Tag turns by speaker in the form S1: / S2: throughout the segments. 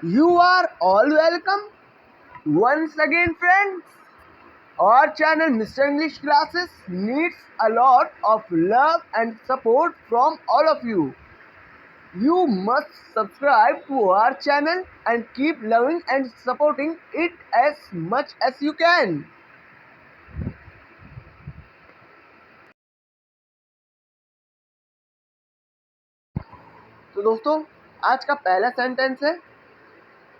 S1: You are all welcome once again, friends. Our channel Mr. English Classes needs a lot of love and support from all of you. You must subscribe to our channel and keep loving and supporting it as much as you can. तो दोस्तों, आज का पहला sentence है,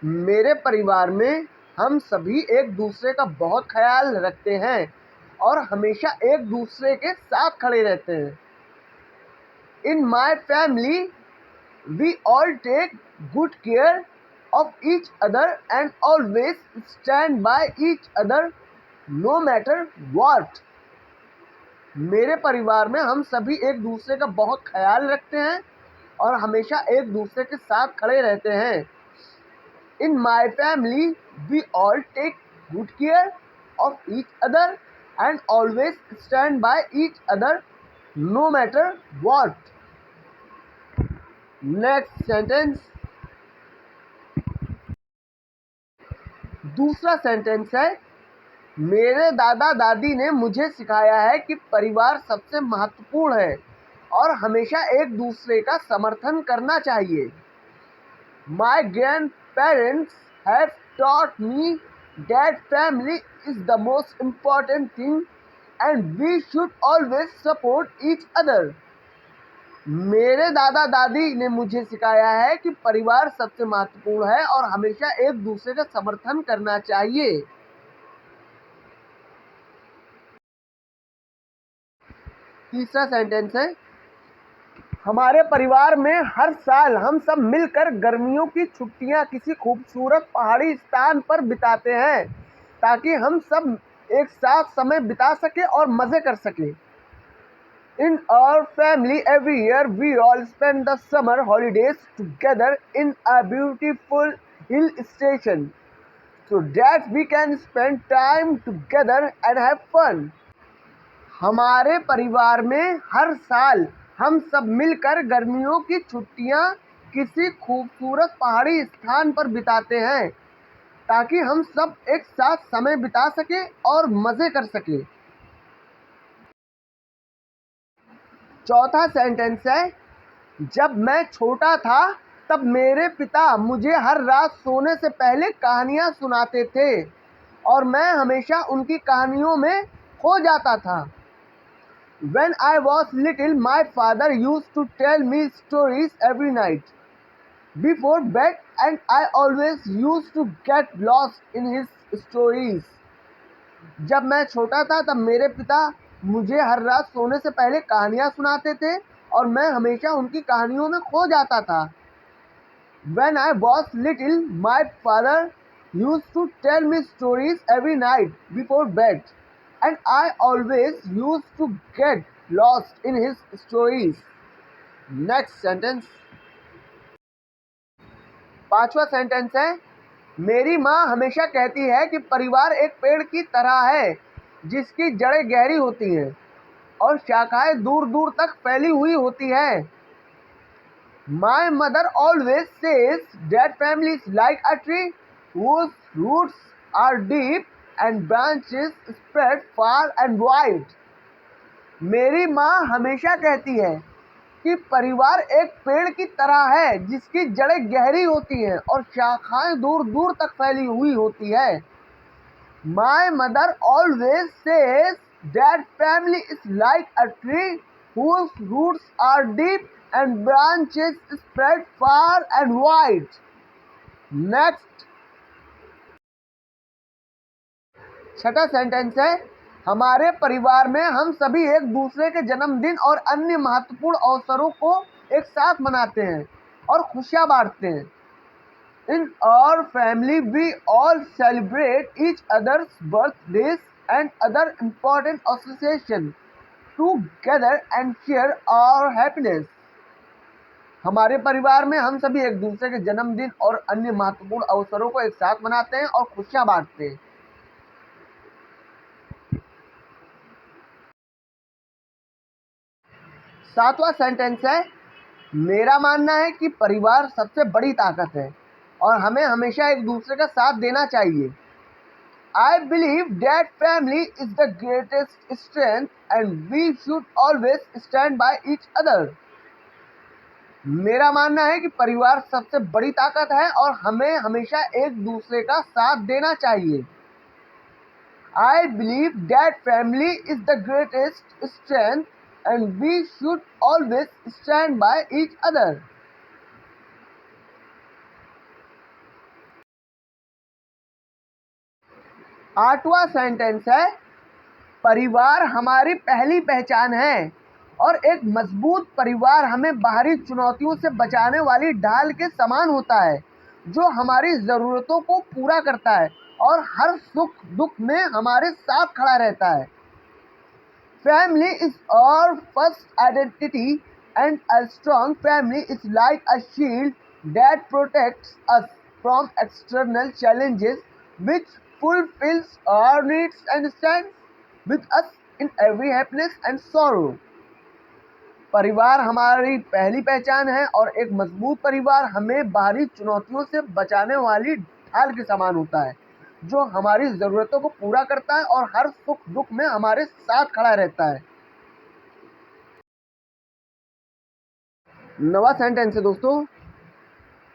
S1: मेरे परिवार में हम सभी एक दूसरे का बहुत ख्याल रखते हैं और हमेशा एक दूसरे के साथ खड़े रहते हैं. In my family we all take good care of each other and always stand by each other no matter what. मेरे परिवार में हम सभी एक दूसरे का बहुत ख्याल रखते हैं और हमेशा एक दूसरे के साथ खड़े रहते हैं. In my family, we all take good care of each other and always stand by each other no matter what. Next sentence. दूसरा सेंटेंस है, मेरे दादा दादी ने मुझे सिखाया है कि परिवार सबसे महत्वपूर्ण है और हमेशा एक दूसरे का समर्थन करना चाहिए. My grandparents have taught me that family is the most important thing and we should always support each other. मेरे दादा दादी ने मुझे सिखाया है कि परिवार सबसे महत्वपूर्ण है और हमेशा एक दूसरे का समर्थन करना चाहिए. तीसरा सेंटेंस है, हमारे परिवार में हर साल हम सब मिलकर गर्मियों की छुट्टियां किसी खूबसूरत पहाड़ी स्थान पर बिताते हैं ताकि हम सब एक साथ समय बिता सके और मजे कर सके. In our family every year we all spend the summer holidays together in a beautiful hill station so that we can spend time together and have fun. हमारे परिवार में हर साल हम सब मिलकर गर्मियों की छुट्टियां किसी खूबसूरत पहाड़ी स्थान पर बिताते हैं ताकि हम सब एक साथ समय बिता सके और मजे कर सके. चौथा सेंटेंस है, जब मैं छोटा था तब मेरे पिता मुझे हर रात सोने से पहले कहानियां सुनाते थे और मैं हमेशा उनकी कहानियों में खो जाता था. When I was little, my father used to tell me stories every night before bed and I always used to get lost in his stories. जब मैं छोटा था तब मेरे पिता मुझे हर रात सोने से पहले कहानियाँ सुनाते थे और मैं हमेशा उनकी कहानियों में खो जाता था. When I was little, my father used to tell me stories every night before bed and I always used to get lost in his stories. Next sentence. पांचवा सेंटेंस है, मेरी माँ हमेशा कहती है कि परिवार एक पेड़ की तरह है जिसकी जड़ें गहरी होती हैं और शाखाएं दूर दूर तक फैली हुई होती हैं. My mother always says that family is like a tree whose roots are deep and branches spread far and wide. मेरी माँ हमेशा कहती है कि परिवार एक पेड़ की तरह है जिसकी जड़ें गहरी होती हैं और शाखाएं दूर दूर तक फैली हुई होती है. My mother always says that family is like a tree whose roots are deep and branches spread far and wide. Next. छठा सेंटेंस है, हमारे परिवार में हम सभी एक दूसरे के जन्मदिन और अन्य महत्वपूर्ण अवसरों को एक साथ मनाते हैं और खुशियां बांटते हैं. In our family, we all celebrate each other's birthdays and other important occasions together and share our happiness. हमारे परिवार में हम सभी एक दूसरे के जन्मदिन और अन्य महत्वपूर्ण अवसरों को एक साथ मनाते हैं और खुशियां बांटते हैं. सातवां सेंटेंस है, मेरा मानना है कि परिवार सबसे बड़ी ताकत है और हमें हमेशा एक दूसरे का साथ देना चाहिए। I believe that family is the greatest strength and we should always stand by each other. मेरा मानना है कि परिवार सबसे बड़ी ताकत है और हमें हमेशा एक दूसरे का साथ देना चाहिए। I believe that family is the greatest strength and we should always stand by each other. आठवां सेंटेंस है, परिवार हमारी पहली पहचान है और एक मजबूत परिवार हमें बाहरी चुनौतियों से बचाने वाली ढाल के समान होता है, जो हमारी ज़रूरतों को पूरा करता है और हर सुख दुख में हमारे साथ खड़ा रहता है। Family is our first identity and a strong family is like a shield that protects us from external challenges, which fulfills our needs and stands with us in every happiness and sorrow. परिवार हमारी पहली पहचान है और एक मजबूत परिवार हमें बाहरी चुनौतियों से बचाने वाली ढाल के समान होता है, जो हमारी ज़रूरतों को पूरा करता है और हर सुख दुख में हमारे साथ खड़ा रहता है। नवा सेंटेंस है दोस्तों,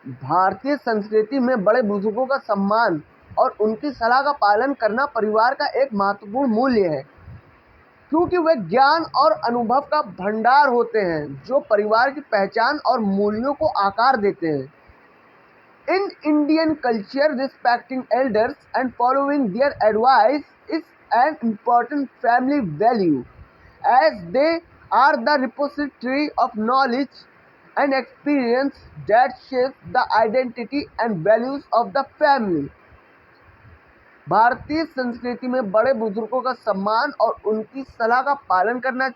S1: भारतीय संस्कृति में बड़े बुजुर्गों का सम्मान और उनकी सलाह का पालन करना परिवार का एक महत्वपूर्ण मूल्य है, क्योंकि वे ज्ञान और अनुभव का भंडार होते हैं जो परिवार की पहचान और मूल्यों को आकार देते हैं। In Indian culture, respecting elders and following their advice is an important family value, as they are the repository of knowledge and experience that shape the identity and values of the family. भारतीय संस्कृति में बड़े बुजुर्गों का सम्मान और उनकी सलाह का पालन करना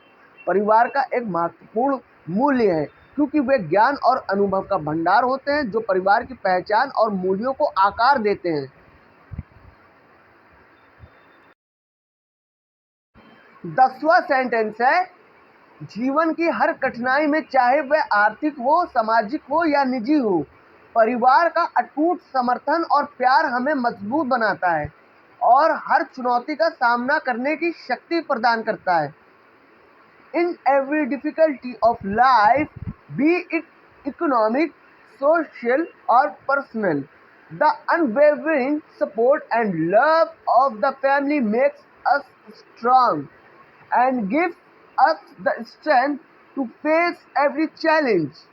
S1: परिवार का एक महत्वपूर्ण मूल्य है, क्योंकि वे ज्ञान और अनुभव का भंडार होते हैं जो परिवार की पहचान और मूल्यों को आकार देते हैं। 10वां सेंटेंस है, जीवन की हर कठिनाई में, चाहे वह आर्थिक हो, सामाजिक हो या निजी हो, परिवार का अटूट समर्थन और प्यार हमें मजबूत बनाता है और हर चुनौती का सामना करने की शक्ति प्रदान करता है। In every difficulty of life, be it economic, social or personal, the unwavering support and love of the family makes us strong and gives us the strength to face every challenge.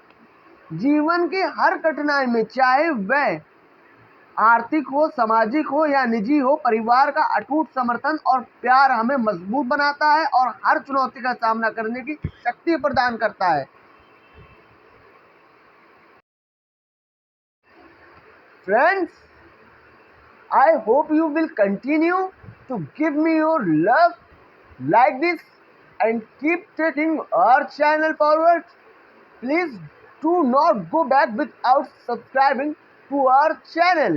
S1: जीवन की हर कठिनाई में, चाहे वह आर्थिक हो, सामाजिक हो या निजी हो, परिवार का अटूट समर्थन और प्यार हमें मजबूत बनाता है और हर चुनौती का सामना करने की शक्ति प्रदान करता है। Friends, I hope you will continue to give me your love like this and keep taking our channel forward. Please do not go back without subscribing to our channel.